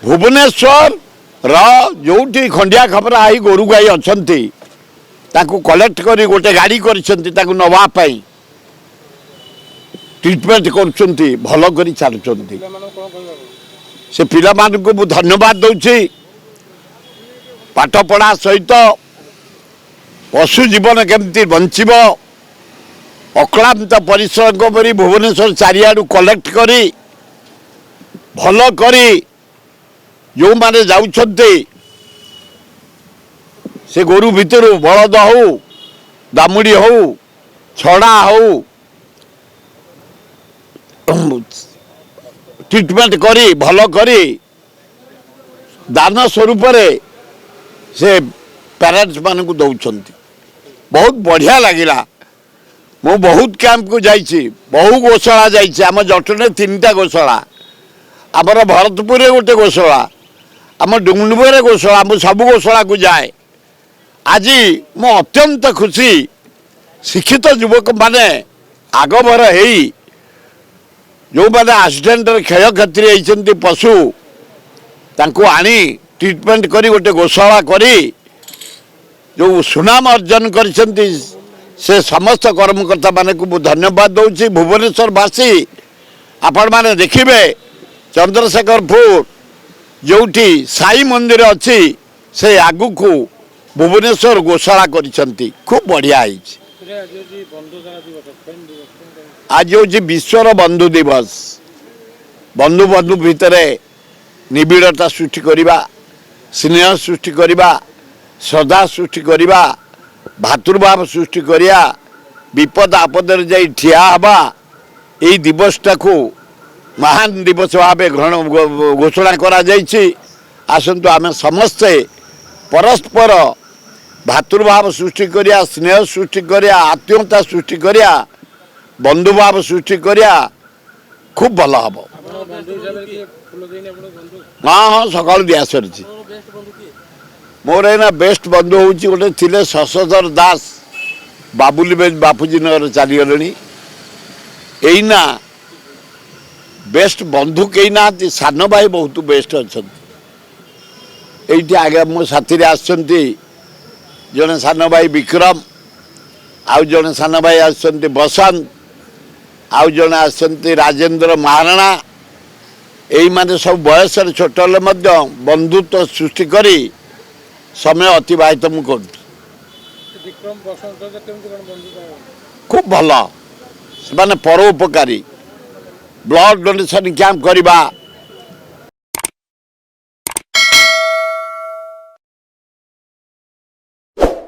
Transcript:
भुवनेश्वर जो खंडिया खबर आई गोरु गाई अच्छा कलेक्ट कर गोटे गाड़ी कर नवापाई ट्रिटमेंट कर भल कर छाड़ुंट से पिला को धन्यवाद दूसरी पाठ पढ़ा सहित पशु जीवन केमती बंचब अक्लांत परिश्रम कर भुवनेश्वर चारिआडू कलेक्ट करी भल करी जो माने जाउछन्ते से गोरु भितर बलद हो दामुड़ी हो छड़ा हो ट्रिटमेंट करी भल करी दान स्वरूप से पेरेंट्स मान को दौरान बहुत बढ़िया लगिला। मु बहुत कैंप को जाइए बहु गोशाला जाइए आम जटने 3टा गोशाला आमर भरतपुर गोटे गोशाला आम डुंगडुबे गोशाला मु सब गोशाला को जाए। आज मो अत्यंत खुशी शिक्षित युवक माने आगभर है जो मैंने एक्सीडेंट क्षय क्षति होती पशु तांको आनी ट्रिटमेंट करी गोटे गोशाला करी जो सुनाम अर्जन कर से समस्त कर्मकर्ता मान को धन्यवाद दूसरी। भुवनेश्वर वासी आपण मैंने देखिए चंद्रशेखरपुर जोटी साई मंदिर अच्छी से आगु को भुवनेश्वर गोशाला करिसेंती खूब बढ़िया है। आज हूँ विश्वर बंधु दिवस बंधु बंधु भितर निबिड़ता सृष्टि करवा स्नेह सृष्टि करवा श्रद्धा सृष्टि करवा भातृभाव सृष्टि करिया विपद आपद जाई ठिया हवा यही दिवसटा को महान दिवस भाव ग्रहण घोषणा करा जाइछि। आसंतु आमे समस्ते परस्पर भातृभाव सृष्टि करिया स्नेह सृष्टि करिया आत्मीयता सृष्टि करिया बंधुभाव सृष्टि करिया खूब भल हम। हाँ हाँ सकाल दिया सरी मोर एना बेस्ट बंधु हूँ गोटे थे शशधर दास बाबुली बापूजी नगर चलीगले यहीना बेस्ट बंधु कई ना सान भाई बहुत बेस्ट अच्छा ये आगे मो साथी आसती जड़े सान भाई विक्रम आउ जड़े सान भाई आसती बसंत आउ जड़े आसती राजेंद्र महाराणा यही माने सब बयस छोट बंधुत्व सृष्टि करी समय अतिबाहित कर खूब भल से परोपकारी ब्लड डोनेशन कैंप करवा